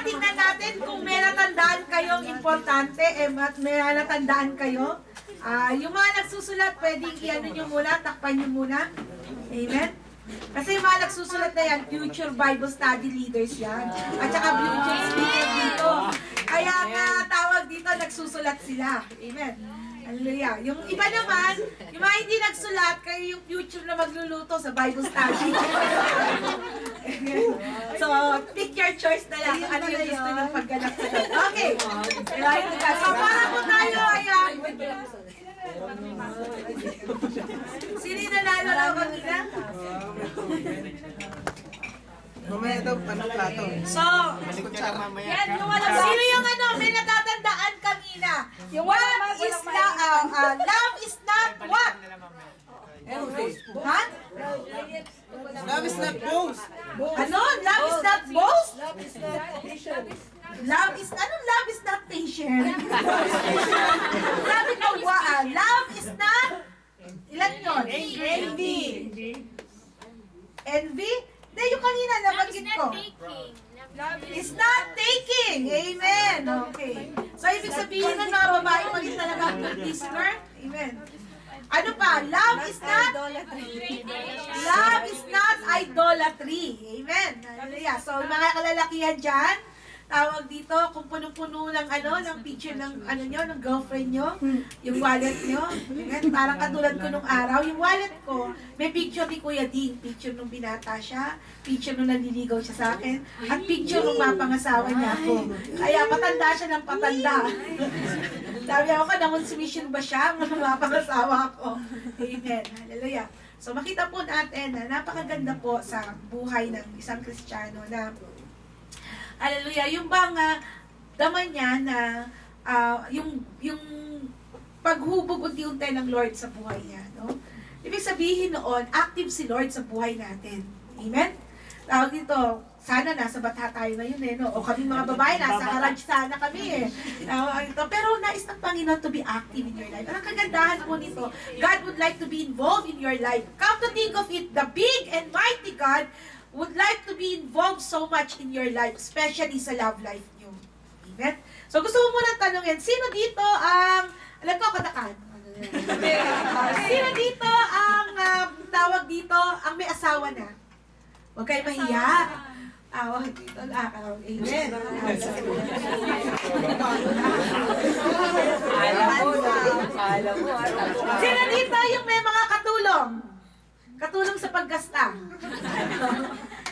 tingnan natin kung may natandaan kayong importante, at may natandaan kayo. Yung mga nagsusulat, pwedeng i-ano nyo muna, takpan nyo muna. Amen? Kasi yung mga nagsusulat na yan, future Bible study leaders yan. At saka future speaker dito. Kaya nga tawag dito, nagsusulat sila. Amen. Hallelujah. Yung iba naman, yung mga hindi nagsulat, kayo yung future na magluluto sa Bible study. So, pick your choice na lang. Ano yung gusto nyo pagganap sa lang. Okay. So, para po tayo, ayan. Sino yung nanalo na kanina? Mamaya daw, plato. So, yan, sino yung ano, may natatandaan kanina? What is love is not what? Ha? Love is not boast. Ano? Love is not boast? Love is not patient. Sabi ko, love is not, ilan yun? Envy. Envy? Hindi, yung kanina, nabanggit ko. It's not taking. Amen. Okay. So, ibig sabihin ng mga babae, mali talaga ang good listener. Amen. Ano pa? Love is not idolatry. Amen. Hallelujah. So, mga kalalakihan dyan, tawag dito, kung punong-puno ng ng picture ng ng girlfriend nyo, yung wallet nyo. Amen. Parang katulad ko nung araw, yung wallet ko, may picture ni Kuya Ding, picture nung binata siya, picture nung naliligaw siya sa akin, at picture nung mapangasawa niya ako. Kaya patanda siya ng patanda. Sabi ako, na-consummation ba siya ng mapangasawa ko? Amen. Hallelujah. So makita po natin na napakaganda po sa buhay ng isang Kristiyano na hallelujah, yung bang daman niya na yung paghubog unti-unti ng Lord sa buhay niya, no? Ibig sabihin noon, active si Lord sa buhay natin. Amen? Tawag dito, sana nasa bata tayo ngayon no? O kami mga babae, nasa garage sana kami Pero nais ng Panginoon to be active in your life. Ang kagandahan po nito, God would like to be involved in your life. Come to think of it, the big and mighty God would like to be involved so much in your life, especially sa love life nyo. Amen? So gusto mo muna tanongin, sino dito ang, alam ko, katakan? Sino dito ang, tawag dito, ang may asawa na? Huwag kayo mahiya. Tawag dito, amen. Sino dito yung may mga katulong? Katulong sa paggasta.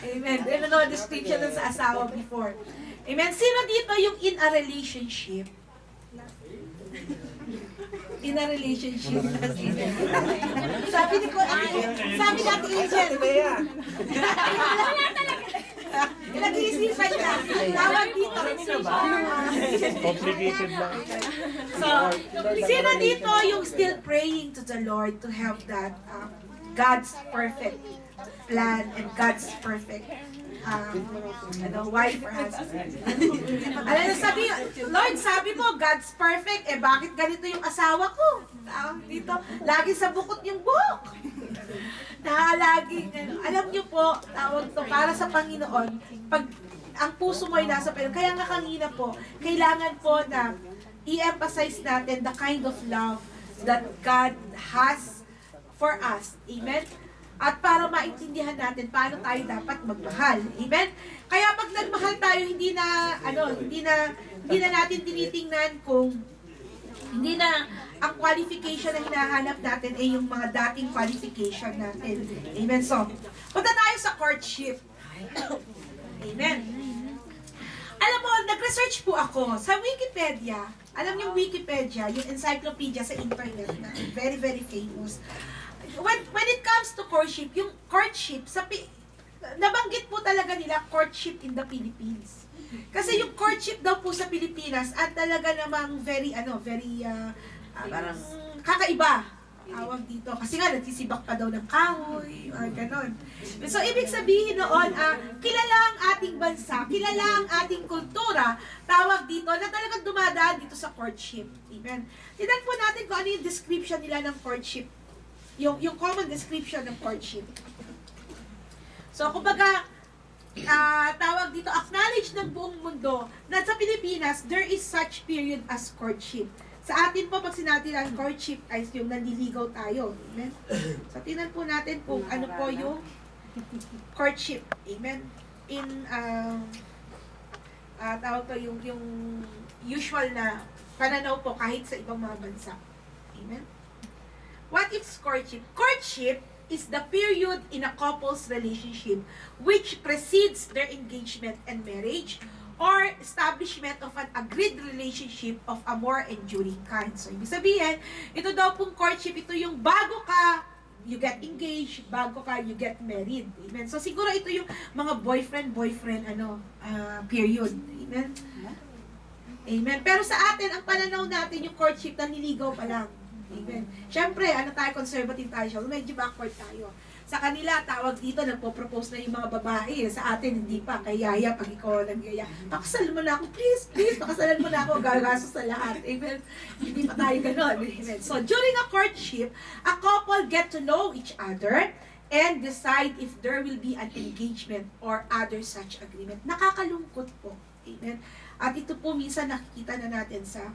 Amen. Ano no, description nun sa asawa before. Amen. Sino dito yung in a relationship? In a relationship. Sabi ni ko, sabi natin Angel. Nag-iisipan niya. Tawag dito. Complicated lang. So, sino dito yung still praying to the Lord to have that God's perfect plan and God's perfect wife or husband. Alam na sabi, Lord, sabi mo, God's perfect, bakit ganito yung asawa ko? Dito, lagi sa bukot yung buhok. Alam niyo po, tawag to, para sa Panginoon, pag ang puso mo ay nasa Panginoon, kaya nga kanina po, kailangan po na i-emphasize natin the kind of love that God has for us. Amen? At para maintindihan natin paano tayo dapat magmahal. Amen? Kaya pag nagmahal tayo, hindi na natin tinitingnan kung hindi na ang qualification na hinahanap natin ay yung mga dating qualification natin. Amen? So, punta tayo sa courtship. Amen? Alam mo, nag-research po ako sa Wikipedia. Alam niyo Wikipedia, yung encyclopedia sa internet na very, very famous. When it comes to courtship, yung courtship, nabanggit po talaga nila courtship in the Philippines. Kasi yung courtship daw po sa Pilipinas at talaga namang parang kakaiba. Tawag dito. Kasi nga, nagsisibak pa daw ng kahoy, or ganon. So, ibig sabihin noon, kilala ang ating bansa, kilala ang ating kultura, tawag dito, na talagang dumadaan dito sa courtship. Amen. Tignan po natin kung ano yung description nila ng courtship. Yung common description ng courtship. So, kumbaga, tawag dito, acknowledge ng buong mundo na sa Pilipinas, there is such period as courtship. Sa atin po, pag sinabi ng courtship ay yung nandiligaw tayo. Amen? So, tingnan po natin kung ano po yung courtship. Amen? In, tawag to yung usual na pananaw po kahit sa ibang mga bansa. Amen? What is courtship? Courtship is the period in a couple's relationship which precedes their engagement and marriage or establishment of an agreed relationship of a more enduring kind. So, ibig sabihin, ito daw pong courtship, ito yung bago ka, you get engaged, bago ka, you get married. Amen. So, siguro ito yung mga boyfriend, period. Amen. Amen. Pero sa atin, ang pananaw natin, yung courtship, naniligaw pa lang. Amen. Siyempre, conservative tayo siya. Medyo backward tayo. Sa kanila, tawag dito, nagpo-propose na yung mga babae. Sa atin, hindi pa. Kaya yaya, pag ikaw nag-yaya, pakasal mo na ako, please, pakasalan mo na ako, gagasos sa lahat. Amen. Hindi pa tayo ganon. Amen. So, during a courtship, a couple get to know each other and decide if there will be an engagement or other such agreement. Nakakalungkot po. Amen. At ito po, minsan nakikita na natin sa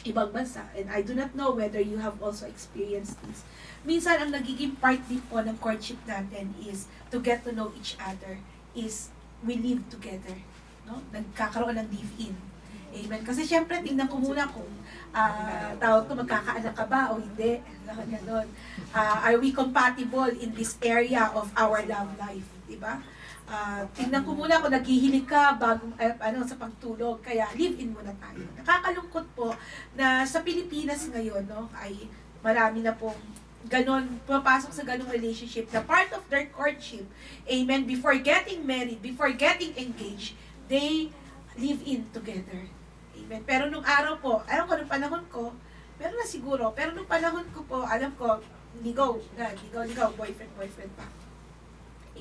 ibang bansa. And I do not know whether you have also experienced this. Minsan, ang nagiging part din po ng courtship natin is to get to know each other, is we live together. No? Nagkakaroon ng live-in. Amen. Kasi syempre, tingnan ko muna kung tawag to, magkakaanak ka ba o hindi. Ganon. Are we compatible in this area of our love life? Diba? Tingnan ko muna kung naghihilig ka bago sa pagtulog, kaya live-in muna tayo. Nakakalungkot po na sa Pilipinas ngayon, no, ay marami na pong ganon, pumapasok sa ganong relationship na part of their courtship, amen, before getting married, before getting engaged, they live in together. Amen. Pero nung araw po, alam ko, nung panahon ko, meron na siguro, pero nung panahon ko po, alam ko, ligaw, boyfriend pa.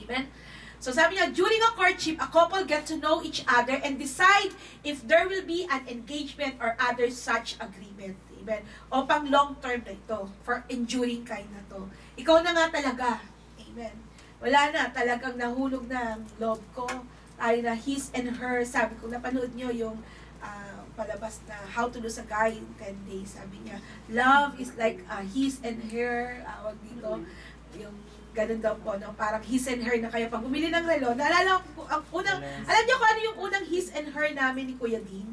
Amen. So sabi niya, during a courtship, a couple get to know each other and decide if there will be an engagement or other such agreement. Amen. O pang long term na ito, for enduring kind na to. Ikaw na nga talaga. Amen. Wala na, talagang nahulog na ang love ko. Tayo na his and her. Sabi ko, napanood nyo yung palabas na How to Lose a Guy in 10 Days. Sabi niya, love is like his and her. Wag dito, yung ganun daw po, no? Parang his and her na kayo. Pag bumili ng relo, naalala ko, ang unang, alam niyo kung ano yung unang his and her namin ni Kuya Ding?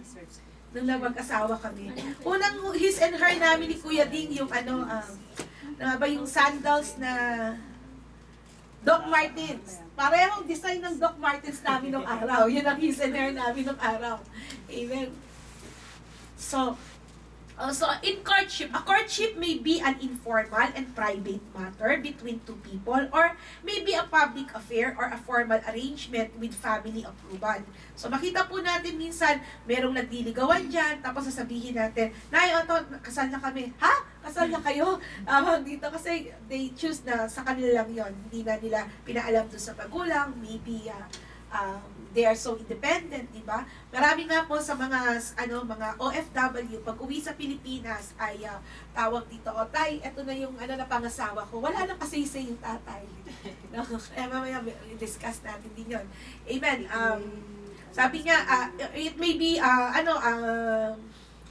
Nung mag-asawa kami. Unang his and her namin ni Kuya Ding, yung yung sandals na Doc Martens. Parehong design ng Doc Martens namin nung araw. Yun ang his and her namin nung araw. Amen. So in courtship, a courtship may be an informal and private matter between two people or may be a public affair or a formal arrangement with family approval. So makita po natin minsan, merong nagdiligawan dyan, tapos sasabihin natin, Nay, kasal na kami. Ha? Kasal na kayo? Dito kasi they choose na sa kanila lang yon. Hindi na nila pinaalam doon sa magulang, maybe they are so independent, di ba? Marami nga po sa mga OFW pag uwi sa Pilipinas ay tawag dito, tay, eto na yung na pangasawa ko. Wala nang kasisay yung tatay. No? Kaya mamaya discuss natin din yun. Amen. Sabi nga, it may be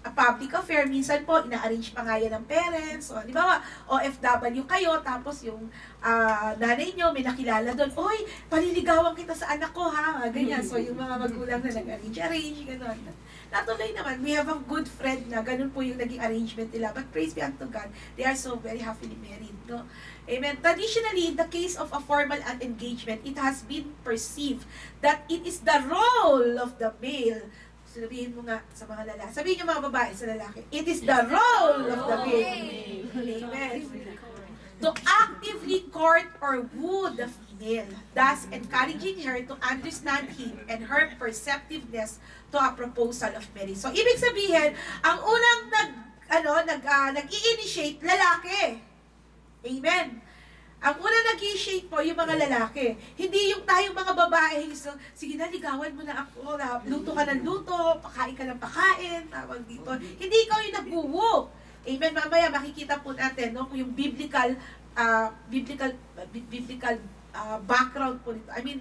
a public affair, minsan po, ina-arrange pa nga yan ng parents, o di ba, OFW kayo, tapos yung nanay nyo, may nakilala doon, oy, paliligawan kita sa anak ko, ha, ganyan, so yung mga magulang na nag-arrange, gano'n. Natuloy naman, we have a good friend na ganun po yung naging arrangement nila, but praise be unto God, they are so very happily married, no? Amen. Traditionally, in the case of a formal engagement, it has been perceived that it is the role of the male. Sabihin mo nga sa mga lalaki. Sabihin niyo mga babae sa lalaki. It is the role of the male. Amen. To actively court or woo the female, thus encouraging her to understand him and her perceptiveness to a proposal of marriage. So, ibig sabihin, ang unang nag-i-initiate, lalaki. Amen. Ang unang nag-i-initiate po, yung mga lalaki. Hindi yung tayong mga babae, so, sige na, ligawan mo na ako, luto ka ng luto, pakain ka ng pakain, tawag dito. Hindi ikaw yung nag-woo. Amen. Mamaya makikita po natin, no, yung biblical background po nito. I mean,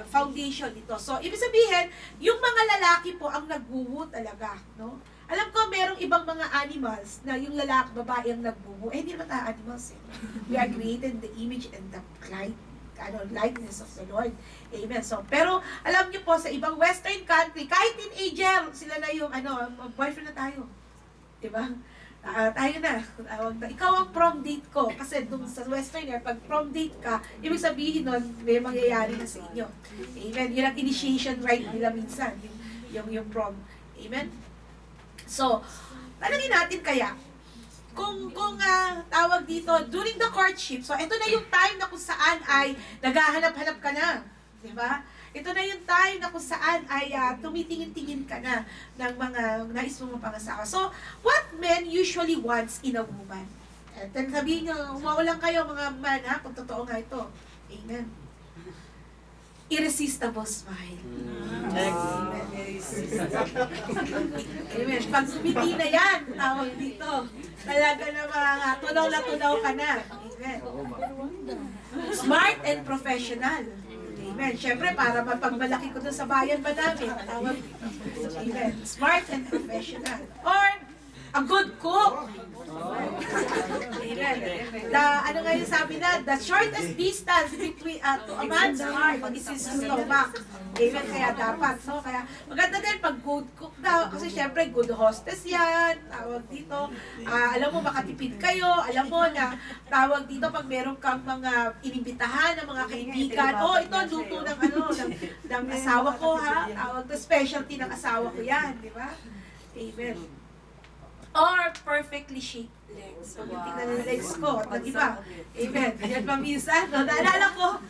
foundation nito. So, ibig sabihin, yung mga lalaki po ang nagbubu talaga, no? Alam ko, merong ibang mga animals na yung lalaki, babae ang nagbubu. Eh, hindi naman tayo animals eh. We are created in the image and the likeness of the Lord. Amen. So, pero, alam niyo po, sa ibang western country, kahit teenager, sila na yung, boyfriend na tayo. Diba? Tayo na. Ikaw ang prom date ko. Kasi dun sa Westerner, pag prom date ka, ibig sabihin nun, may mangyayari na sa inyo. Amen. Yun ang initiation rite nila minsan. Yung prom. Amen. So, tanongin natin kaya, kung tawag dito, during the courtship, so ito na yung time na kung saan ay naghahanap-hanap ka na. Diba? Ito na yung time na kung saan ay tumitingin-tingin ka na ng mga nais mong mapangasawa. So, what men usually wants in a woman? At sabihin nyo, umawalan kayo mga man ha, kung totoo nga ito. Amen. Irresistible smile. Amen. Amen. Pag sumiti na yan, tawag dito. Talaga na mga tunaw na tunaw ka na. Amen. Smart and professional. Amen. Siyempre, para mapagmalaki ko dun sa bayan ba namin, tawag dito. Amen. Smart and professional. Or, a good cook. Amen. Ano nga yung sabi na, the shortest distance between to a man's heart is his stomach. Amen. Kaya dapat. So, kaya maganda din pag good cook daw. Kasi syempre, good hostess yan. Tawag dito. Alam mo, makatipid kayo. Alam mo na, tawag dito pag meron kang mga inimbitahan ng mga kaibigan. Oh, ito, luto ng asawa ko, ha? Tawag to, specialty ng asawa ko yan. Di ba? Amen. Or perfectly shaped legs. Pag tingnan ng legs ko at ng iba. Amen. Yan pa minsan. No? Naalala ko,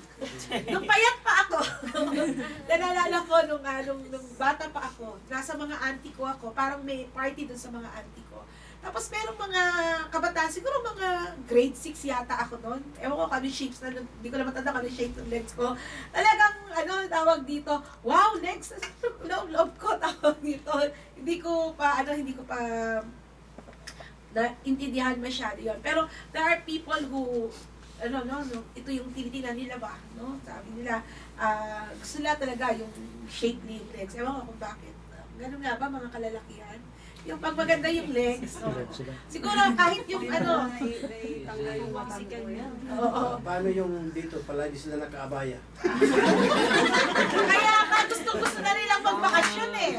nung payat pa ako, naalala ko nung bata pa ako, nasa mga auntie ko ako, parang may party dun sa mga auntie ko. Tapos merong mga kabataan, siguro mga grade 6 yata ako noon. Ewan ko kung anong shapes na, hindi ko na matanda kung anong shape ng legs ko. Talagang, tawag dito, wow, legs, love ko, tawag dito. Hindi ko pa naintindihan masyado yun. Pero there are people who, ito yung tinitingnan nila ba, no? Sabi nila, gusto nila talaga yung shapely legs. Ewan ko kung bakit. Ganun nga ba mga kalalakihan? Yung pag maganda yung legs, so, siguro kahit yung Oo. Paano yung dito, palagi sila nakaabaya? Kaya gusto na nilang magbakasyon eh.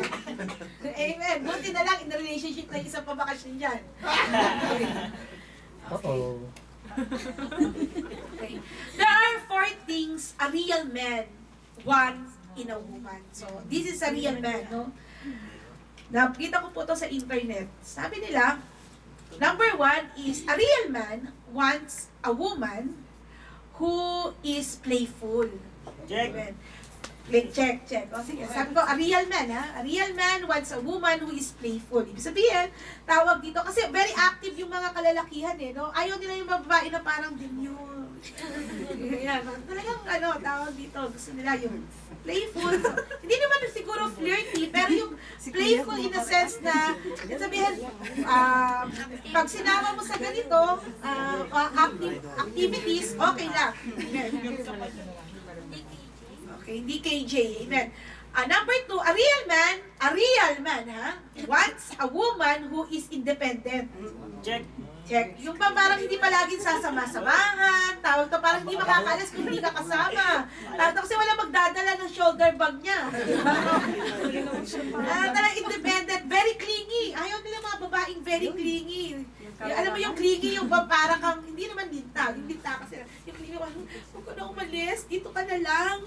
Amen. Buti na lang in a relationship na isang pabakasyon dyan. Uh-oh. Okay. There are 4 things a real man wants in a woman. So, this is a real man, no? Nakita ko po ito sa internet. Sabi nila, number 1 is, a real man wants a woman who is playful. Check. Amen. Check. O sige, sabi ko, a real man, ha? A real man wants a woman who is playful. Ibig sabihin, tawag dito, kasi very active yung mga kalalakihan, eh, no? Ayaw nila yung babae na parang demure. Yan, talagang, tawag dito, gusto nila yung playful. So, hindi naman siguro flirty, pero yung playful in a sense na, sabihin, pag sinama mo sa ganito, activities, okay lang. Okay, hindi KJ. Amen. Number 2, a real man, ha, wants a woman who is independent. Check. Yung parang hindi palaging sasama-samahan, tawag to, parang hindi makakalas kung hindi ka kasama. Tawag to kasi wala magdadala ng shoulder bag niya. Talagang independent, very clingy. Ayaw nila mga babaeng very clingy. Alam mo yung clingy, yung parang kang, hindi naman linta. Yung linta kasi, yung clingy, huwag ka na umalis, dito ka na lang.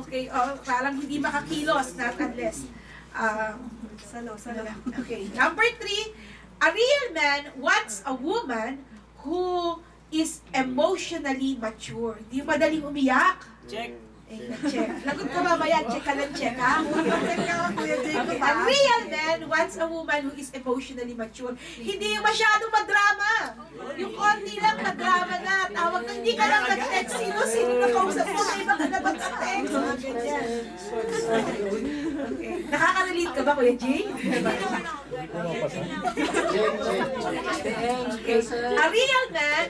Okay, parang hindi makakilos, not unless. Okay, number 3, a real man wants a woman who is emotionally mature. Hindi madaling umiyak. Check. Check. Lagot ko mamaya, check ka lang, check ha. Okay. A real man wants a woman who is emotionally mature. Hindi yung masyadong madrama. Yung konti lang madrama na. Tawag na, hindi ka lang nag-text. Sino na kausap mo? May baka na mag-text. Ganyan. Okay. Nakaka-relate ka ba, Kuya Jay? Okay. A real man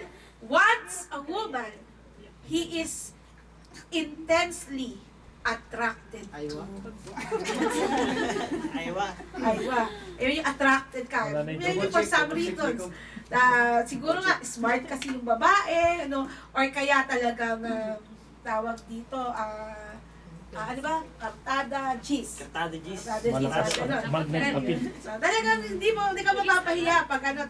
wants a woman he is intensely attracted to. Aywa. Aywa. Aywa. Yung attracted ka. Wala na yung Maybe double for check, some double check, reasons. check. Siguro nga, smart kasi yung babae, ano, or kaya talagang tawag dito, ano ba? Kartada G's. Kartada G's. Kartada G's. Malakas ano. ang magnet appeal. So, talagang hindi ka mapapahiya pag ano.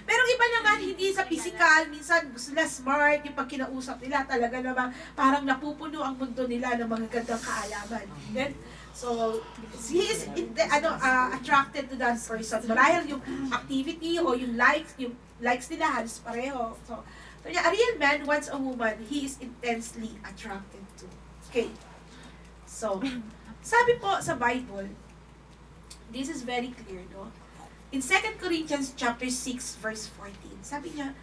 Pero iba naman, hindi sa physical, minsan gusto nila smart, yung pag kinausap nila, talaga naman, parang napupuno ang mundo nila ng mga gandang kaalaman. Then, so, he is attracted to that person. Marahil yung activity o yung likes nila halos pareho. So, a real man wants a woman he is intensely attracted to. Okay. So, sabi po sa Bible, this is very clear, no? In 2 Corinthians chapter 6 verse 14, sabi niya,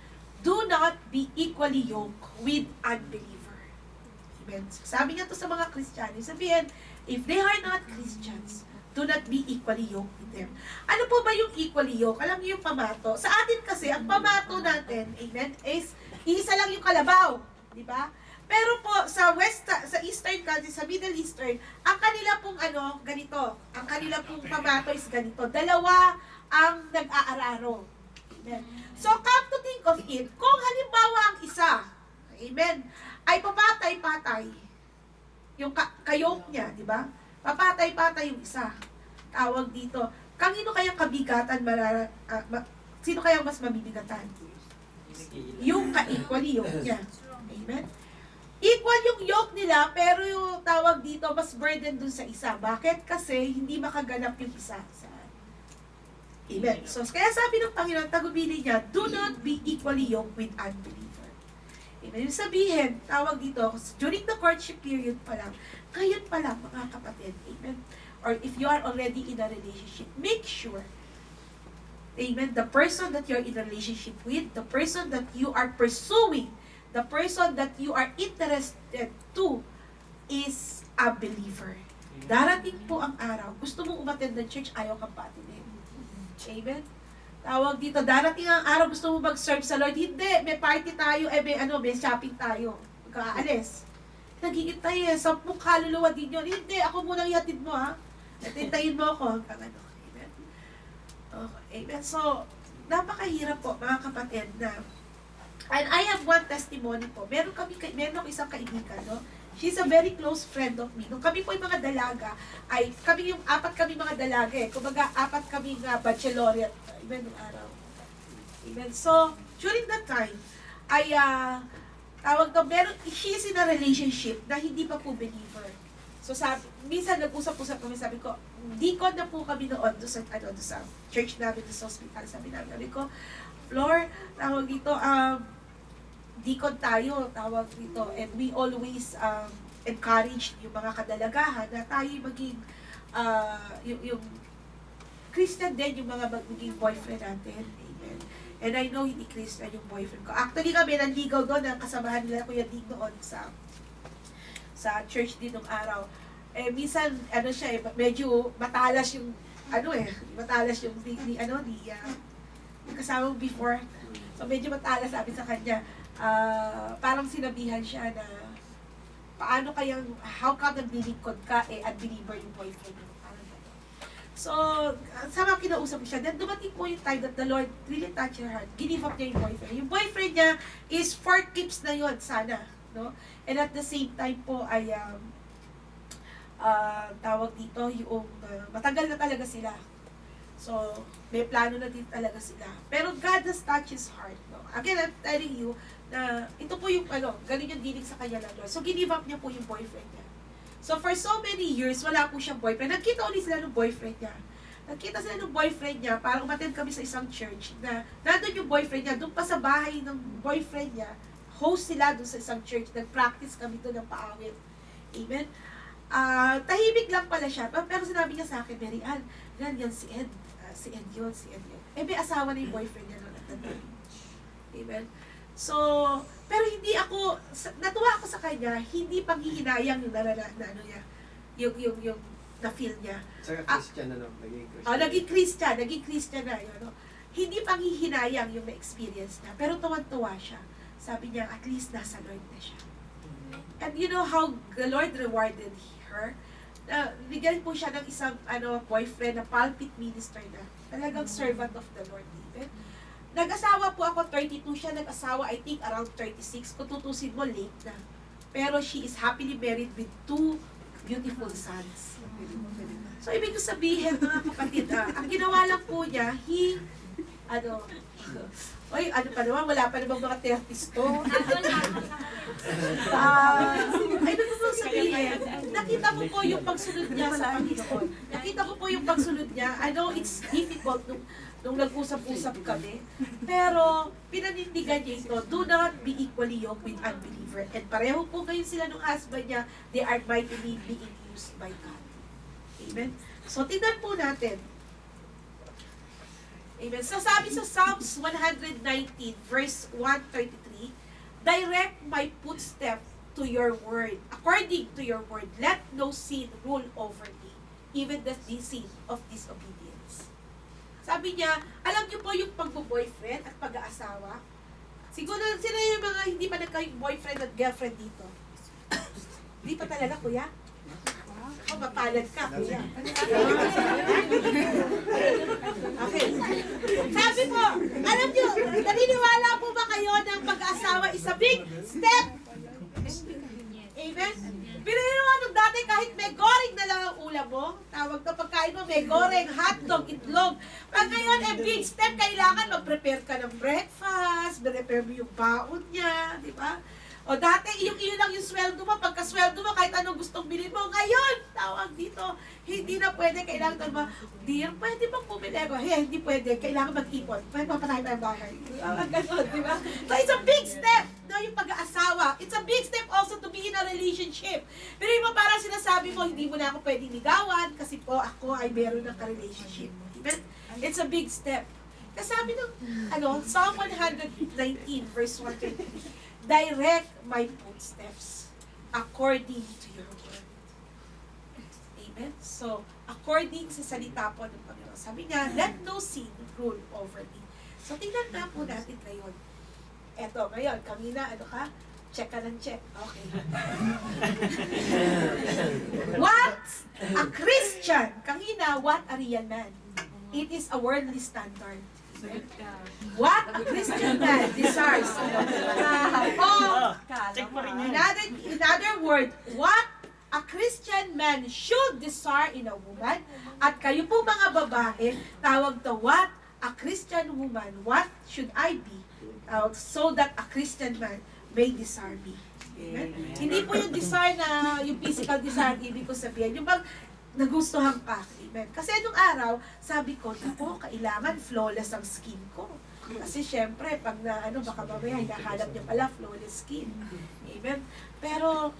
do not be equally yoked with unbeliever. Amen. Sabi niya to sa mga Kristiyano, sabihin, if they are not Christians, do not be equally yoked with them. Ano po ba yung equally yoked? Alam niyo yung pamato? Sa atin kasi, ang pamato natin, amen, is isa lang yung kalabaw. Di ba? Pero po, sa Eastern countries, sa Middle Eastern, ang kanila pong ganito. Ang kanila pong pamato is ganito. Dalawa ang nag-aararo. Amen. So, come to think of it, kung halimbawa ang isa, amen, ay papatay-patay, yung kayok niya, di ba? Papatay-patay yung isa. Tawag dito. Kanino kayang kabigatan, sino kayang mas mabibigatan? Yung ka-equally yoke niya. Amen? Equal yung yoke nila, pero yung tawag dito, mas burden dun sa isa. Bakit? Kasi hindi makaganap yung isa. Amen. So, kaya sabi ng Panginoon, tagubili niya, do not be equally yoked with unbeliever. Amen. Yung sabihin, tawag dito, during the courtship period pa lang, ngayon pa lang, mga kapatid, amen, or if you are already in a relationship, make sure, amen, the person that you're in a relationship with, the person that you are pursuing, the person that you are interested to is a believer. Darating po ang araw, gusto mong umattend ng church, ayaw kang patinin. Amen? Tawag dito, darating ang araw, gusto mo mag-serve sa Lord, hindi, may party tayo, may shopping tayo, magkaalis. Nagigit tayo 10 kaluluwa din yun. Hindi, ako munang ihatid mo, ha? Atintayin mo ako hanggang ano. Amen? Okay, amen. So, napakahirap po, mga kapatid, na and I have one testimony po. Meron akong isang kaibigan, no? She's a very close friend of me. Nung kami po yung mga dalaga, apat kami mga dalaga eh. Kumbaga, 4 kami nga bachelorette. Amen, nung araw. Amen. So, during that time, she's in a relationship na hindi pa po believer. So, minsan nag-usap-usap kami, sabi ko, deacon na po kami noon doon sa church namin, doon sa hospital. Sabi ko, Flor, tawag dito, deacon tayo, tawag dito, and we always encourage yung mga kadalagahan na tayo maging, yung Christian din, yung mga magiging boyfriend natin. Amen. And I know hindi Christian yung boyfriend ko. Actually kami, nanligaw doon, ang kasamahan nila Kuya Dig noon sa church din nung araw. Eh, minsan, siya medyo matalas yung, matalas yung, yung kasama before. So, medyo matalas sabi sa kanya, parang sinabihan siya na, how come naglilingkod ka, unbeliever yung boyfriend mo. So, sama kinausap siya. Then, dumating po yung time that the Lord really touched her heart. Give up niya yung boyfriend. Yung boyfriend niya is 4 keeps na yun, sana. No? And at the same time po ay, tawag dito, yung matagal na talaga sila. So, may plano na din talaga sila. Pero God has touched his heart. No? Again, I'm telling you na ito po yung, ganun yung dinig sa kanya ng Lord. So, give up niya po yung boyfriend niya. So, for so many years, wala po siyang boyfriend. Nagkita ulit sila ng boyfriend niya. Nagkita sila ng boyfriend niya, parang umattend kami sa isang church na nandun yung boyfriend niya, doon pa sa bahay ng boyfriend niya, host sila doon sa isang church, nag-practice kami doon ng paawit. Amen? Tahimik lang pala siya, pero sinabi niya sa akin, Mary Ann, yan si Ed. Si Ed yun. Eh, may asawa na yung boyfriend niya noon at that time. Amen? So, pero hindi ako, natuwa ako sa kanya, hindi panghihinayang yung niya, yung na-feel niya. Saka Christian Naging Christian na yun. No? Hindi panghihinayang yung na-experience niya, pero tuwan-tuwa siya. sabi niya, at least nasa Lord na siya. And you know how the Lord rewarded her? Bigyan po siya ng isang boyfriend na pulpit minister na. Talagang servant of the Lord even. Nag-asawa po ako, 32 siya. Nag-asawa, I think, around 36. Kung tutusin mo, late na. Pero she is happily married with 2 beautiful sons. So, ibig ko sabihin, mga kapatid, ang ginawa lang po niya, ano pa naman, wala pa namang mga 30s to. Ay, gusto sabihin, nakita ko po yung pagsunod niya sa Panginoon. Nakita ko po yung pagsunod niya. I know it's difficult nung nag-usap-usap kami. Pero, pinanindigan niya ito, do not be equally yoked with unbeliever. And pareho po kayo sila ng husband niya, they are mightily being used by God. Amen? So, tingnan po natin. Amen. So, sabi sa Psalms 119, verse 133, direct my footstep to your word. According to your word, let no sin rule over me, even the sin of disobedience. Sabi niya, alam niyo po yung pag-boyfriend at pag-aasawa? Siguro sila yung mga hindi pa nagka-boyfriend at girlfriend dito. Di pa talaga, kuya? Oh, mapalad ka, kuya. Okay. Sabi po, alam niyo, naniniwala po ba kayo ng pag-aasawa is a big step? Amen? Pero nung dati kahit may goring na lang ang ulam mo, tawag to pagkain mo, may goring, hotdog, itlog. Pag ngayon, big step, kailangan mag-prepare ka ng breakfast, prepare mo yung baon niya, di ba? O dati, iyo lang yung sweldo mo, pagka-sweldo mo, kahit anong gustong bilhin mo. Ngayon, tawag dito, hindi na pwede, kailangan ba, dear, pwede bang bumili ko? Hey, hindi pwede, kailangan mag-ipon. Pwede mapatay pa yung bahay. Ganun, di ba? So, it's a big step, no, yung pag-aasawa. It's a big step also to be in a relationship. Pero yung parang sinasabi mo, hindi mo na ako pwedeng ligawan kasi po ako ay meron ng ka-relationship. Amen? It's a big step. Kasabi ng, Psalm 119, verse 123, direct my footsteps according to your word. Amen? So, according sa salita po ng Panginoon. Sabi niya, let no sin rule over me. So, tingnan na po natin ngayon. Eto, ngayon, kanina, check ka ng check. Okay. What a Christian, kanina, what a real man. It is a worldly standard. What a Christian man desires. In other words, what a Christian man should desire in a woman. At kayo po mga babae, tawag to what a Christian woman, what should I be? So that a Christian man may desire me. Amen? Hindi po yung desire na, yung physical desire, ibig ko sabihin, yung bang nagustuhan ka. Amen. Kasi nung araw, sabi ko, ako, kailangan flawless ang skin ko. Kasi syempre, pag baka mamaya, hinahanap niya pala flawless skin. Amen. Pero,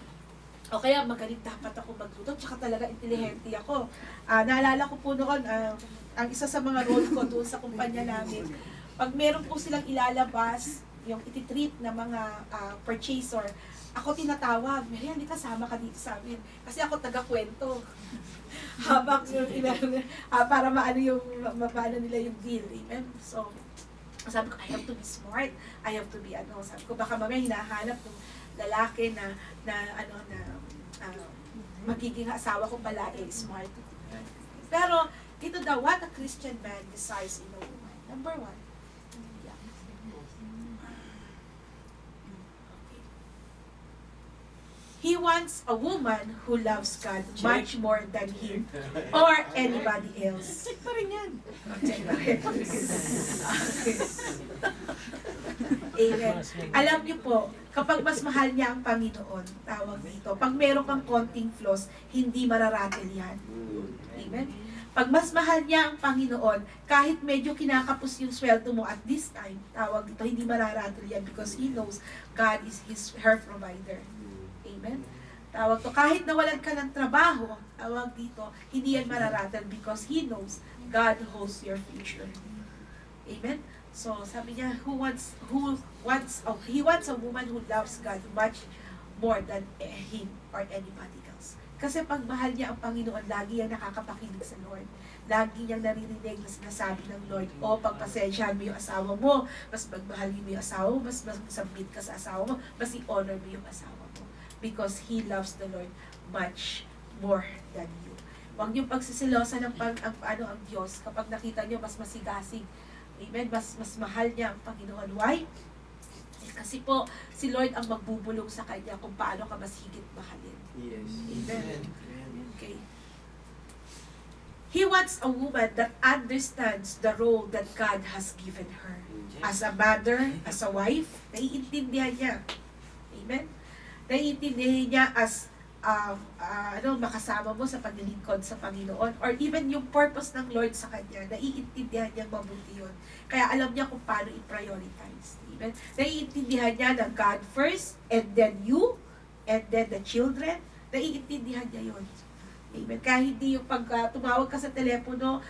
o kaya magaling dapat ako magluto, tsaka talaga intelihente ako. Naalala ko po noon, ang isa sa mga role ko doon sa kumpanya namin, pag meron po silang ilalabas, yung ititreat na mga purchaser, ako tinatawag, Mary, hindi kasama ka dito sa amin. Kasi ako taga-kwento. Habang yung para maano nila yung deal. Amen? So, sabi ko, I have to be smart. I have to be sabi ko, baka mamaya hinahanap ng lalaki na magiging asawa ko pala smart. Pero, ito daw, what a Christian man desires in a woman. Number 1. He wants a woman who loves God much more than him or anybody else. Check pa rin yan. Check pa rin. Amen. Alam niyo po, kapag mas mahal niya ang Panginoon, tawag dito, pag meron kang konting flaws, hindi mararatel yan. Amen. Pag mas mahal niya ang Panginoon, kahit medyo kinakapos yung sweldo mo at this time, tawag dito, hindi mararatel yan because he knows God is her provider. Amen? Tawag to, kahit nawalan ka ng trabaho, tawag dito, hindi yan mararatel because he knows God holds your future. Amen? So, sabi niya, he wants a woman who loves God much more than him or anybody else. Kasi pag mahal niya ang Panginoon, lagi niyang nakakapakinig sa Lord. Lagi niyang naririnig na sinasabi ng Lord, o pagpasensyahan mo yung asawa mo, mas magmahalin mo yung asawa mo, mas submit ka sa asawa mo, mas i-honor mo yung asawa mo. Because He loves the Lord much more than you. Huwag niyong pagsisilosa ng ang Diyos kapag nakita niyo mas masigasig. Amen? Mas mahal niya ang Panginoon. Why? Kasi po, si Lord ang magbubulong sa kanya kung paano ka mas higit mahalin. Yes. Amen. Okay. He wants a woman that understands the role that God has given her. As a mother, as a wife, naiintindihan niya. Amen? Naiintindihan niya as makasama mo sa paglilingkod sa Panginoon, or even yung purpose ng Lord sa kanya, naiintindihan niya mabuti yun. Kaya alam niya kung paano i-prioritize. Amen? Naiintindihan niya na God first, and then you, and then the children. Naiintindihan niya yun. Amen? Kaya hindi yung pag tumawag ka sa telepono,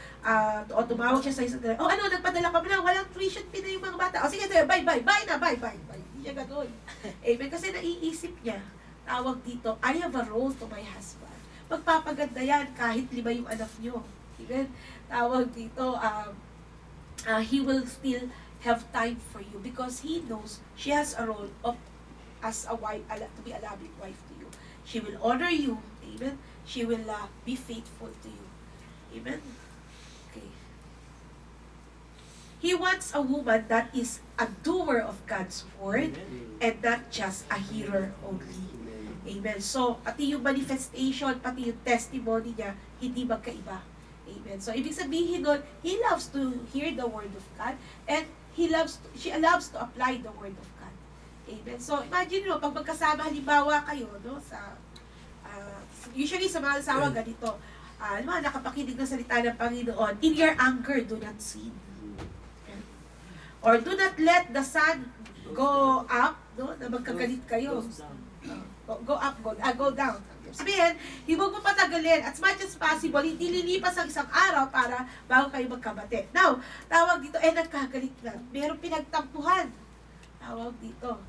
o tumawag siya sa telepono, nagpadala ka mo na, walang tuition fee na yung mga bata. O sige, bye. Hindi siya ganun. Amen? Kasi naiisip niya, tawag dito, I have a role to my husband. Magpapaganda yan kahit 5 yung anak nyo. Amen? Tawag dito, he will still have time for you because he knows she has a role of as a wife, to be a loving wife to you. She will honor you. Amen? She will be faithful to you. Amen? Okay. He wants a woman that is a doer of God's word and not just a hearer only. Amen. So, pati yung manifestation, pati yung testimony niya, hindi magkaiba. Amen. So, ibig sabihin nun, he loves to hear the word of God and she loves to apply the word of God. Amen. So, imagine mo, pag magkasama, halimbawa kayo, no, usually sa mga asawa, ganito, nakapakinig ng salita ng Panginoon, in your anger, do not sin. Or do not let the sun go up, no, na magkagalit kayo. Go up, go down. Sabihin, huwag mo patagalin. As much as possible, hindi lilipas ang isang araw para bago kayo magkabati. Now, tawag dito, nagkagalit na. Merong pinagtampuhan. Tawag dito.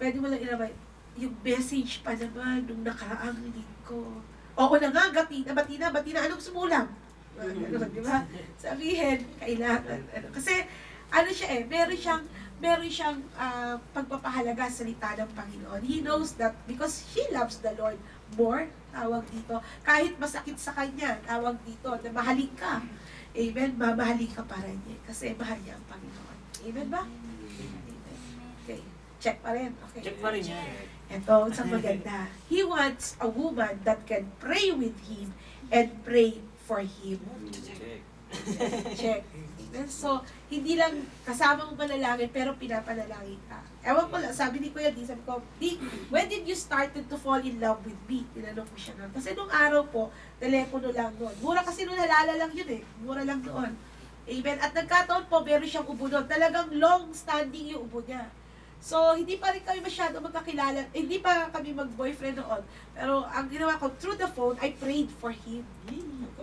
Pwede mo lang ilabay, yung message pa naman nung nakaraang linggo. Oo na nga, bati na, anong sumulang? Di ba? Sabihin, kailangan. Kasi, siya meron siyang pagpapahalaga sa salita ng Panginoon. He knows that because she loves the Lord more, tawag dito, kahit masakit sa kanya, tawag dito, na mahalin ka. Amen? Mamahalin ka pa rin niya kasi mahal niya ang Panginoon. Amen ba? Amen. Okay. Check pa rin. Okay. Check pa rin yan. Ito, sa maganda. He wants a woman that can pray with him and pray for him. Check. So, hindi lang kasama mo manalangin, pero pinapanalangin ka. Ewan ko lang, sabi ni Kuya D, sabi ko, when did you started to fall in love with me? Tinanong ko siya nun. Kasi nung araw po, telepono lang noon. Mura kasi nung halala lang yun Mura lang noon. Amen. At nagkataon po, meron siyang ubo doon. Talagang long-standing yung ubo niya. So, hindi pa rin kami masyado magkakilala. Hindi pa kami mag-boyfriend noon. Pero ang ginawa ko, through the phone, I prayed for him.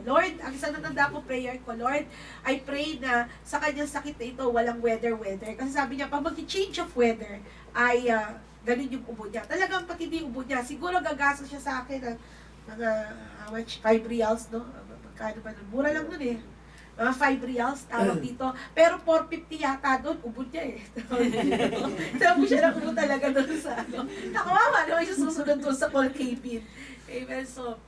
Lord, ang isang natanda ko prayer ko, Lord, I pray na sa kanyang sakit na ito, walang weather. Kasi sabi niya, pag mag-change of weather, ay ganun yung ubo niya. Talagang pati yung ubo niya. Siguro gagasa siya sa akin ng mga, how much? 5 reals, no? Magkano ba nun? Mura lang nun mga 5 reals, tawag dito. Pero 450 yata doon, ubod niya Sabi siya lang ubo talaga doon sa Nakawawa naman siya susunod doon sa Paul Cabin. Amen. So,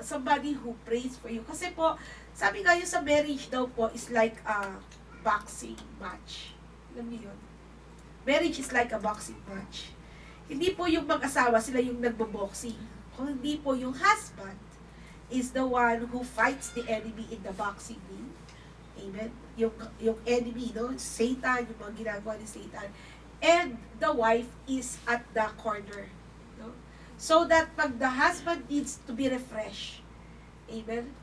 somebody who prays for you. Kasi po, sabi nga yung sa marriage daw po is like a boxing match. Alam niyo yun? Marriage is like a boxing match. Hindi po yung mag-asawa, sila yung nagbo-boxing. Kung hindi po yung husband, is the one who fights the enemy in the boxing ring. Amen? Yung enemy, no? Satan, yung mga ginagawa ni Satan. And the wife is at the corner. No? So that pag the husband needs to be refreshed, amen?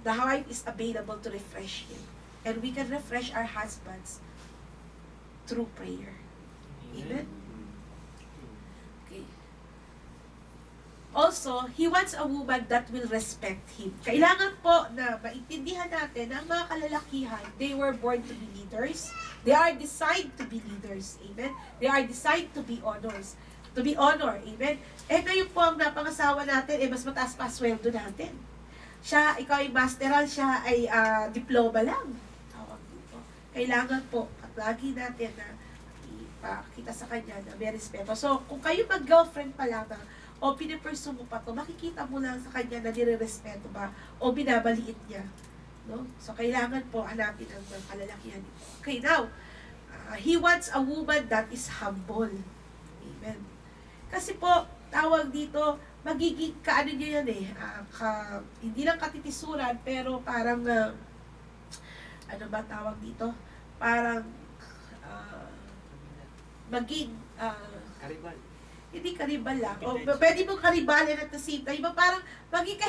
The wife is available to refresh him. And we can refresh our husbands through prayer. Amen? Okay. Also, he wants a woman that will respect him. Kailangan po na maintindihan natin na ang mga kalalakihan, they were born to be leaders. They are designed to be leaders. Amen? They are designed to be honors. to be honored. Amen? Eh ngayon po ang napangasawa natin, mas mataas pa sweldo natin. Siya, ikaw ay masteral, siya ay diploma lang. Tawag dito. Kailangan po, at lagi natin na ipakita sa kanya na may respeto. So, kung kayo mag-girlfriend pa lang o pinipursue mo pa to, makikita mo lang sa kanya na nire-respeto ba o binabaliit niya. No? So, kailangan po hanapin ang mga kalalakihan nito. Okay, now, he wants a woman that is humble. Amen. Kasi po, tawag dito, magiging kaano niya yan hindi lang katitisuran, pero parang, ano ba tawag dito? Parang, maging, Karibal. hindi karibal lang. O, pwede mong karibalin at the same time. Diba, parang maging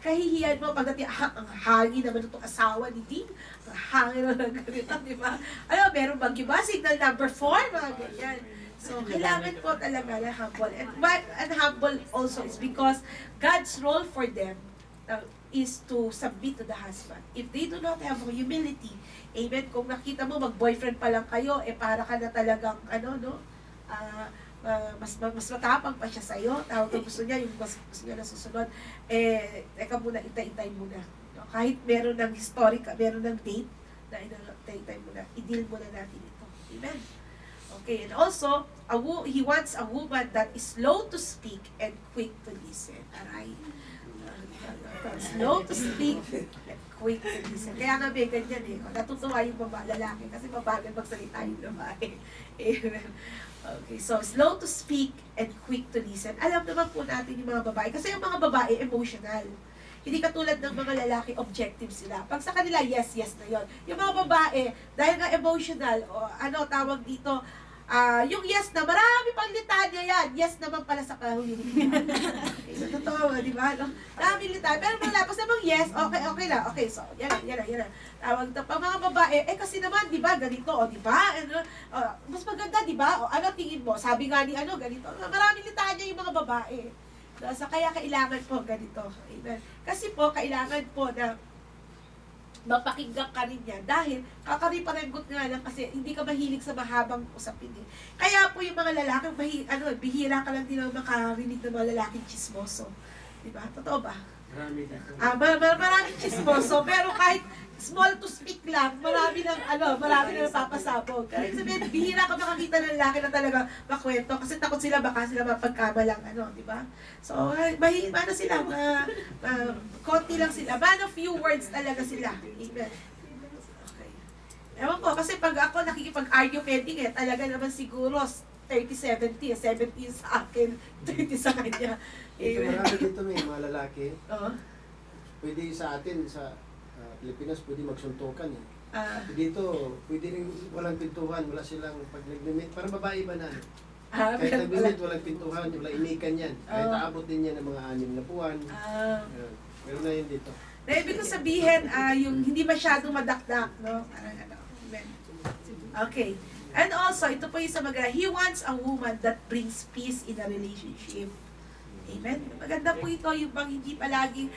kahihiyan mo pagdating, ang hangin naman itong asawa ni Dean. Ang hangin naman ganito, di ba? Ano, meron bang iba? Signal number 4, mga ganyan. So, kailangan po talaga na humble. And humble also is because God's role for them is to submit to the husband. If they do not have humility, amen, kung nakita mo mag-boyfriend pa lang kayo, para ka na talagang, mas matapang pa siya sa'yo. Tawag ko gusto niya, yung gusto niya na susunod, teka muna, itay-itay muna. No? Kahit meron ng historic, meron ng date, na itay-itay muna, i-deal muna natin ito. Amen? Okay, and also, he wants a woman that is slow to speak and quick to listen. Aray. Slow to speak and quick to listen. Kaya nga may ganyan natutuwa yung lalaki kasi mabagal magsalita yung babae. Amen. Okay, so slow to speak and quick to listen. Alam naman po natin yung mga babae. Kasi yung mga babae, emotional. Hindi katulad ng mga lalaki, objective sila. Pag sa kanila, yes, yes na yon. Yung mga babae, dahil nga emotional, tawag dito, yung yes na, marami pang litanya yan. Yes naman pala sa kahuli. So, totoo, di ba? Dami litanya. Pero malapos namang yes, okay na. Okay, so, yan na. Tawag ito, pag mga babae, kasi naman, di ba, ganito, di ba? Mas maganda, di ba? Ano tingin mo? Sabi nga ni ganito. Maraming litanya yung mga babae. So, kaya kailangan po ganito. Amen. Kasi po, kailangan po na mapakinggan ka rin niya dahil kakariparenggot nga lang kasi hindi ka mahilig sa mahabang usapin Kaya po yung mga lalaki, bihira ka lang din ang makarinig ng mga lalaking chismoso. Diba? Totoo ba? Marami dito. Maraming chismoso, pero kahit small to speak lang, marami nang napapasabog. Kaya sabihin, bihira ka makakita ng lalaki na talaga makwento kasi takot sila, baka sila mapagkamalang di ba? So, mahina sila, konti lang sila. Man of few words talaga sila. Amen. Okay. Ewan ko, kasi pag ako nakikipag-argumenting talaga naman siguro 30-70, 70 sa akin, 30 sa kanya. Dito marami dito may mga lalaki. Oo. Pwede sa atin, sa Pilipinas, pwede magsuntukan Dito, pwede rin walang pintuhan, wala silang pag nag-limit. Parang babae ba na? Kahit nag-limit, walang pintuhan, wala imikan yan. Kahit aabot din yan ng mga 6 na buwan. Meron na yun dito. Na ibig ko sabihin, yung hindi masyadong madakdak, no? Parang amen. Okay. And also, ito po yung sa he wants a woman that brings peace in a relationship. Amen? Maganda po ito, yung bang hindi palaging,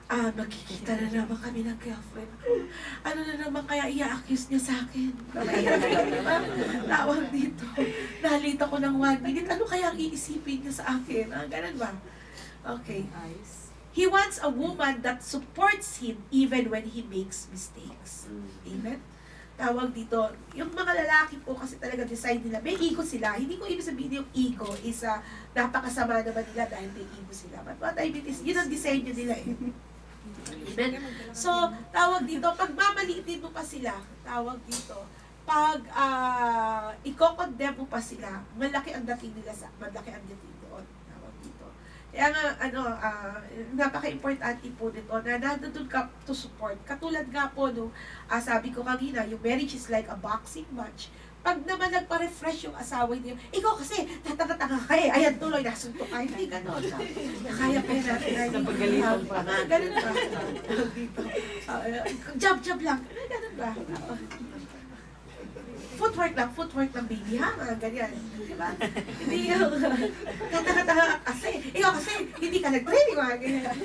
magkikita na naman kami ng girlfriend ko. Ano na naman kaya i-accuse niya sa akin? Tawag dito. Nalita ko ng 1 minute. Ano kaya ang iisipin niya sa akin? Ganun ba? Okay. He wants a woman that supports him even when he makes mistakes. Amen? Tawag dito, yung mga lalaki po kasi talaga design nila, may ego sila. Hindi ko ibig sabihin yung ego is napakasama naman nila dahil may ego sila. But what I mean is, yun ang design nila Amen? So, tawag dito, pag mamaliitin mo pa sila, tawag dito, pag i-condemn mo pa sila, malaki ang dating nila malaki ang dating doon. Tawag dito. Kaya nga, napaka-importante po nito na nandun ka to support. Katulad nga po, sabi ko kanina, yung marriage is like a boxing match. Pag naman nagpa-refresh yung asawa niyo, ikaw kasi, tatanga-tanga ka ayan tuloy, nasunto ka, hindi gano'n. Kaya pa natin, Napagalitan pa. Ganun ba? Jab-jab lang, ganun ba? Footwork lang, baby, ha? Ganyan. Di ba? Hindi yung, tatanga-tanga kasi, ikaw kasi, hindi ka nag-training, mga ganyan.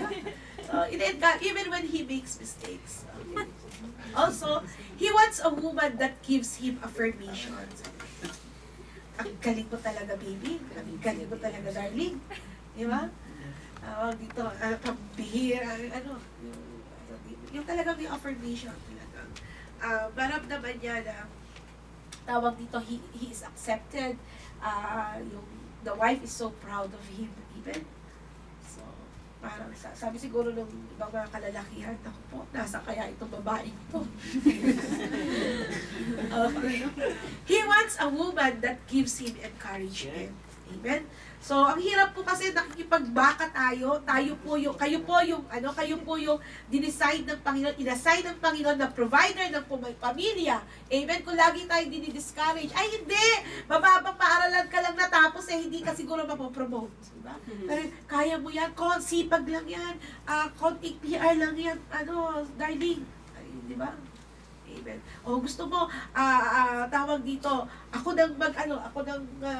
So, even when he makes mistakes. Okay. Also, he wants a woman that gives him affirmation. ang galing mo talaga, baby. Ang galing mo talaga, darling. Di ba? Dito, pambihira, yung talagang may affirmation talagang. Maramdaman niya na tawag dito, he is accepted. The wife is so proud of him even. So, parang sabi siguro ng ibang mga kalalakihan, ako po, nasa kaya itong babaeng to. He wants a woman that gives him encouragement. Amen? So, ang hirap po kasi nakikipagbaka tayo kayo po yung dinesign ng Panginoon, inassign ng Panginoon na provider ng pamilya. Amen? Kung lagi tayo dinidiscourage, ay hindi! Mababang paaralan ka lang natapos hindi ka siguro mapopromote. Diba? Pero kaya mo yan, sipag lang yan, konting PR lang yan, darling. Ay, di ba? Amen. O gusto mo, tawag dito, ako nang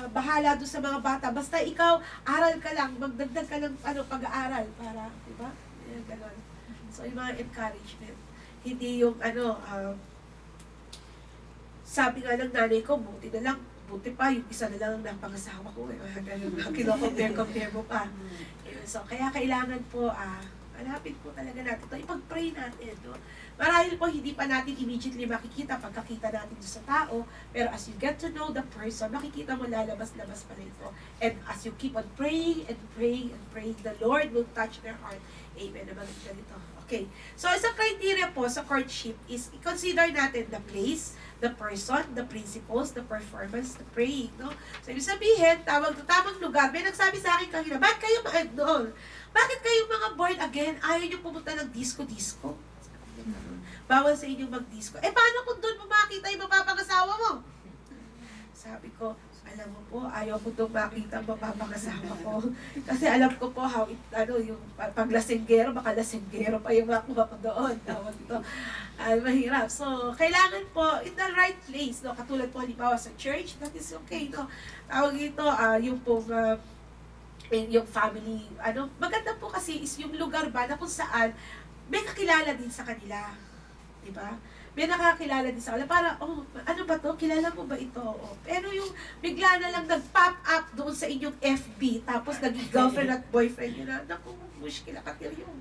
bahala doon sa mga bata. Basta ikaw, aral ka lang, magdagdag ka ng pag-aaral para, di ba? Ganon. So, yung mga encouragement. Hindi yung, sabi nga ng nanay ko, buti pa, yung isa na lang ang napangasawa ko. Ganun, kino-compare mo pa. So, kaya kailangan po, hanapin po talaga natin ito. Ipag-pray natin, no? Marahil po hindi pa natin immediately makikita pagkakita natin sa tao, pero as you get to know the person, makikita mo lalabas-labas pa rin ito. And as you keep on praying and praying and praying, the Lord will touch their heart. Amen. Naman ganito. Okay. So, isang criteria po sa courtship is i-consider natin the place, the person, the principles, the performance, the praying, no? So, ibig sabihin, tamang lugar. May nagsabi sa akin kanina, bakit kayo doon? Bakit kayong mga born again, ayaw nyo pumunta ng disco-disco? Bawal sa inyong mag-disco. Paano kung doon mo makita yung mapapangasawa mo? Sabi ko, alam mo po, ayaw ko doon makita ang mapapangasawa ko. Kasi alam ko po yung paglasenggero, baka lasenggero pa yung makuha ko doon. Tawag ito. Mahirap. So, kailangan po, in the right place, no? Katulad po, halimbawa sa church, that is okay, no? Tawag ito, yung pong, yung family, maganda po kasi is yung lugar ba na kung saan may kakilala din sa kanila. Diba? May nakakilala din sa kanila. Para, ano ba to? Kilala mo ba ito? Pero yung bigla na lang nag-pop up doon sa inyong FB, tapos naging girlfriend at boyfriend nyo na, naku, mushkila katil yun.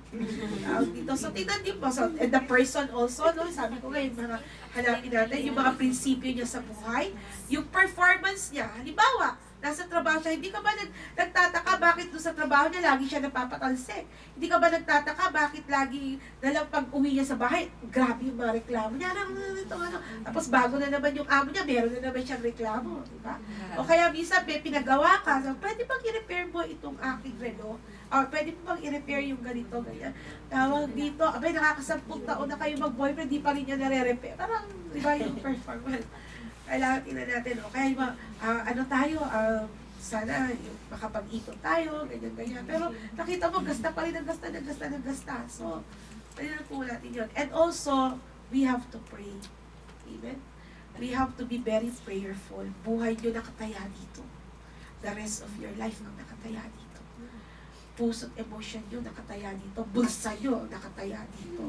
Dito. So, tingnan din po. So, and the person also, no? Sabi ko ngayon, mga hanapin natin, yung mga prinsipyo niya sa buhay, yung performance niya. Halimbawa, nasa trabaho siya, hindi ka ba nagtataka bakit doon sa trabaho niya lagi siya napapatalsik? Hindi ka ba nagtataka bakit lagi nalang pag uwi niya sa bahay, grabe yung mga reklamo niya, tapos bago na naman yung amo niya, meron na naman siyang reklamo, di ba? O kaya minsan may pinagawa ka, so, pwede bang i-repair mo itong aking relo? Or pwede bang i-repair yung ganito, ganyan? Tawag dito, abay nakakasampung taon na kayo mag-boyfriend, di pa rin niya nare-repair. Parang, di ba yung performance? Kailangan tingnan natin, kaya sana yung makapag-ipon tayo, ganyan-ganyan. Pero nakita mo, gasta pa rin ng gasta. So, tingnan po natin yun. And also, we have to pray. Amen? We have to be very prayerful. Buhay nyo nakataya dito. The rest of your life ang nakataya dito. Puso't emotion nyo nakataya dito. Bulsa nyo nakataya dito.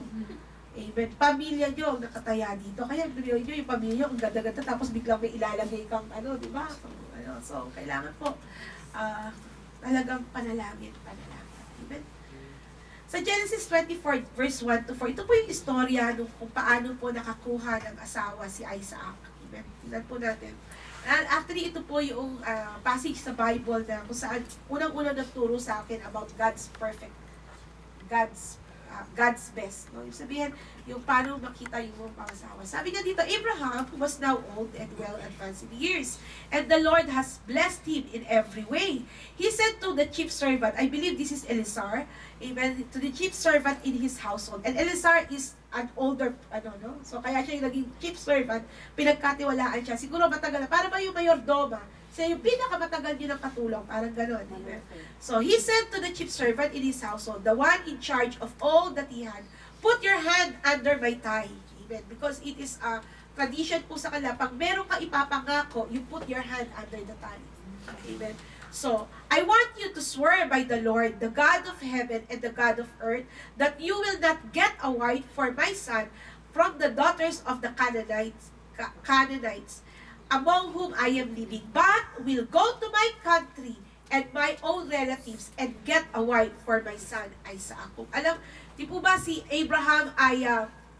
Amen. Pamilya nyo ang nakataya dito. Kaya nyo yung pamilya nyo, ang ganda-ganda, tapos biglang may ilalagay kang di ba? So, kailangan po talagang panalangin. Amen. Sa Genesis 24, verse 1 to 4, ito po yung istorya kung paano po nakakuha ng asawa si Isaac. Amen. Tingnan po natin. Actually, ito po yung passage sa Bible na kung saan unang-unang nagturo sa akin about God's best. No? Yung sabihin, yung paano makita yung pangasawa. Sabi nga dito, Abraham was now old and well advanced in years, and the Lord has blessed him in every way. He said to the chief servant, I believe this is Eleazar, amen, to the chief servant in his household. And Eleazar is an older, so kaya siya yung naging chief servant, pinagkatiwalaan siya. Siguro matagal na, para ba yung mayordoma? Siya yung pinakamatagal niya ng katulong, parang gano'n. Amen? So, he said to the chief servant in his household, the one in charge of all that he had, put your hand under my thigh. Amen? Because it is a tradition po sa kanila, pag meron ka ipapangako, you put your hand under the thigh. Amen? So, I want you to swear by the Lord, the God of heaven and the God of earth, that you will not get a wife for my son from the daughters of the Canaanites, among whom I am living, but will go to my country and my own relatives and get a wife for my son Isaac. Kung alam, di po ba si Abraham ay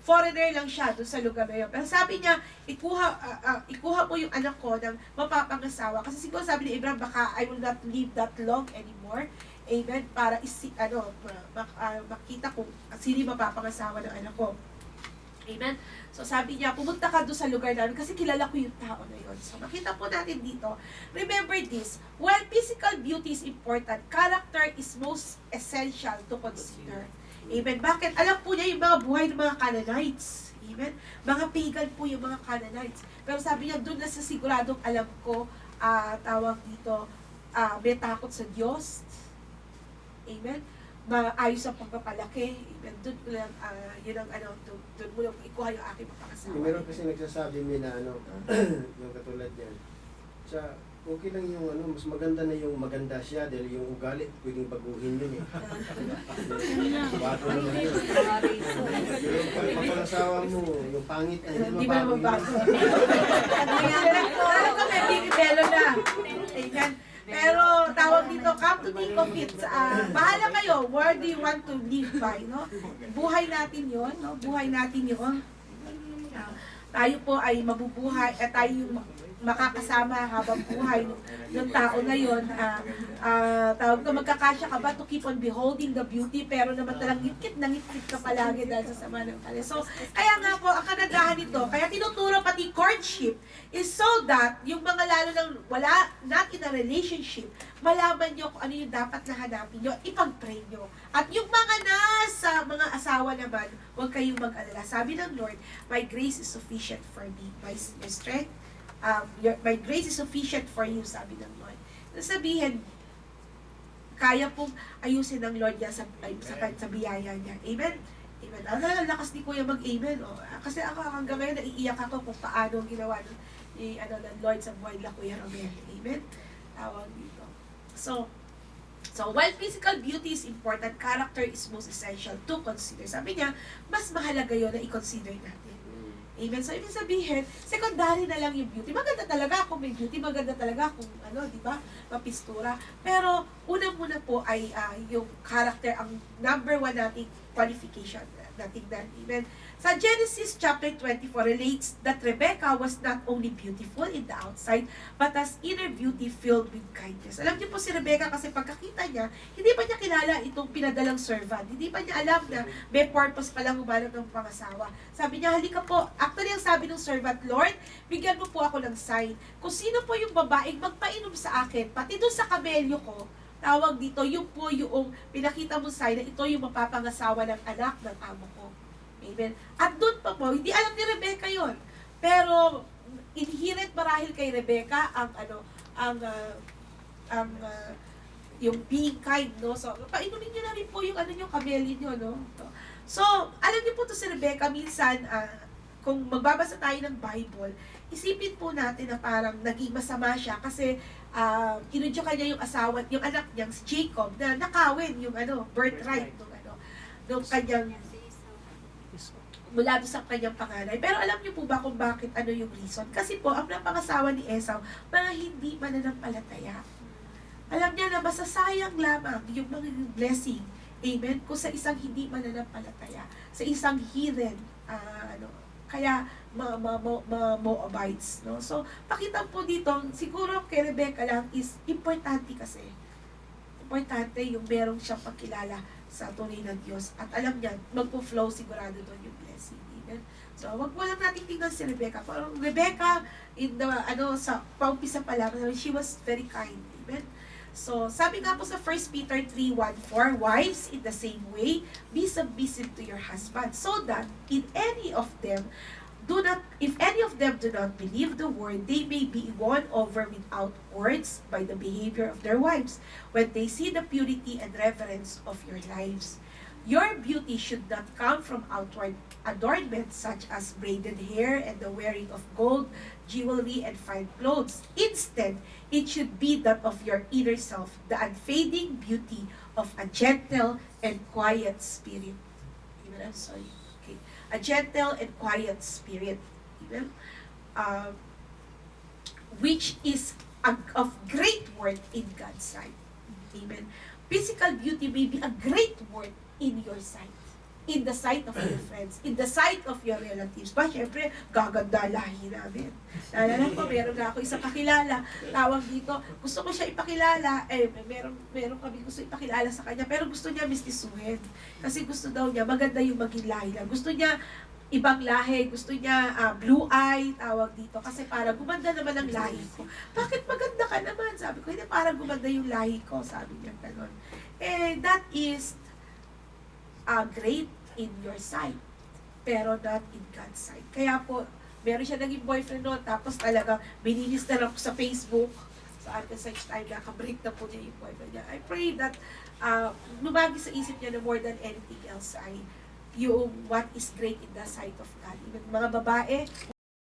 foreigner lang siya doon sa lugar na yun. Pero sabi niya, ikuha po yung anak ko ng mapapangasawa. Kasi siguro sabi ni Abraham, baka I will not live that long anymore. Amen? Para makita kung sino mapapangasawa ng anak ko. Amen? So sabi niya, pumunta ka doon sa lugar namin kasi kilala ko yung tao na yun. So makita po natin dito, remember this, while physical beauty is important, character is most essential to consider. Amen? Bakit? Alam po niya yung mga buhay ng mga Canaanites. Amen? Mga pagan po yung mga Canaanites. Pero sabi niya, doon na sa siguradong alam ko, tawag dito, may takot sa Diyos. Amen? Maayos ang pagpapalaki. Amen? Doon ko lang, yun ang doon mo lang ikuha yung aking mapakasawa. Meron kasi nagsasabi na yung katulad yan. Sa okay lang yung mas maganda na yung maganda siya dahil yung ugali pwedeng baguhin yun eh. Bago naman yun. Yung pagpapangasawa mo, yung pangit ay Hindi ba naman bago? Pero kami, bibibelo na. Amen. Pero tawag dito, come to think of it, bahala kayo, where do you want to live by, no? Buhay natin yon, no? Buhay natin yon. Tayo po ay mabubuhay, tayo yung makakasama habang buhay ng tao na yon. Tawag ko, magkakasya ka ba to keep on beholding the beauty, pero naman talang ngit-ngit na ngit-ngit ka palagi dahil sa sama ng kanya. So, kaya nga po, ang kagandahan nito, kaya tinuturo pati courtship, is so that yung mga lalo nang wala, not in a relationship, malaman nyo kung ano yung dapat na hanapin nyo, ipag-pray nyo. At yung mga nasa mga asawa naman, huwag kayong mag-alala. Sabi ng Lord, my grace is sufficient for me. My strength, my grace is sufficient for you, sabi ng Lord. Sabihin, kaya pong ayusin ng Lord niya sa biyaya niya. Amen? Amen. Ang lakas ni Kuya mag-amen. Oh. Kasi ako hanggang ngayon naiiyak ako kung paano ginawa ng Lord sa buhay na Kuya Romel. Amen? Tawag dito. So while physical beauty is important, character is most essential to consider. Sabi niya, mas mahalaga yun na i-consider natin. Amen. So, ibig sabihin, secondary na lang yung beauty. Maganda talaga kung may beauty, maganda talaga kung di ba, mapistura. Pero, unang-una po ay yung character, ang number one nating qualification natin na. Amen. Sa Genesis chapter 24 relates that Rebecca was not only beautiful in the outside, but as inner beauty filled with kindness. Alam niyo po si Rebecca kasi pagkakita niya, hindi pa niya kilala itong pinadalang servant. Hindi pa niya alam na may purpose palang humanap ng pangasawa. Sabi niya, halika po. Actually, ang sabi ng servant, Lord, bigyan mo po ako ng sign. Kung sino po yung babaeng magpainom sa akin, pati doon sa kamelyo ko, tawag dito, yung po yung pinakita mo sign na ito yung mapapangasawa ng anak ng amo ko. Amen. At doon pa po, hindi alam ni Rebecca yon. Pero, inherent marahil kay Rebecca yung being kind, no? So, painumin niyo na rin po yung yung kameli niyo, no? So, alam niyo po to si Rebecca, minsan, kung magbabasa tayo ng Bible, isipin po natin na parang naging masama siya kasi kinudyo kanya yung asawa, yung anak niyang si Jacob na nakawin yung birthright nung kanyang mula doon sa kanyang panganay. Pero alam niyo po ba kung bakit yung reason? Kasi po, ang pangasawa ni Esau, mga hindi mananampalataya. Alam niya na masasayang lamang yung mga blessing. Amen? Kung sa isang hindi mananampalataya, sa isang heathen, kaya Moabites, no? So, pakita po dito, siguro kay Rebecca lang is importante kasi. Importante yung merong siyang pagkilala sa tunay ng Diyos. At alam niya, magpo-flow sigurado doon yung blessing. Amen? So, wag mo lang natin tingnan si Rebecca. Parang Rebecca, in the, sa paumpisa pa lang, she was very kind. Amen? So, sabi nga po sa 1 Peter 3:1-4, wives, in the same way, be submissive to your husband, so that if any of them do not believe the word, they may be won over without words by the behavior of their wives, when they see the purity and reverence of your lives. Your beauty should not come from outward adornments such as braided hair and the wearing of gold, jewelry, and fine clothes. Instead, it should be that of your inner self, the unfading beauty of a gentle and quiet spirit. Amen. I'm sorry. Okay. A gentle and quiet spirit. Amen. which is of great worth in God's sight. Amen. Physical beauty may be a great worth in your sight, in the sight of your friends, in the sight of your relatives. Ba, syempre, gaganda lahi namin. Naalala ko, meron na ako isang kakilala, tawag dito, gusto ko siya ipakilala, meron kami gusto ipakilala sa kanya, pero gusto niya mistisuhin. Kasi gusto daw niya, maganda yung maging lahi lang. Gusto niya ibang lahi, gusto niya blue eye, tawag dito, kasi para gumanda naman ang lahi ko. Bakit maganda ka naman? Sabi ko, hindi, para gumanda yung lahi ko, sabi niya gano'n. That is great in your sight, pero not in God's sight. Kaya po, meron siya naging boyfriend noon, tapos talagang binilis na lang ko sa Facebook, sa akin such time, nakabreak na po niya yung boyfriend niya. I pray that lumagi sa isip niya na more than anything else ay yung what is great in the sight of God. Even mga babae,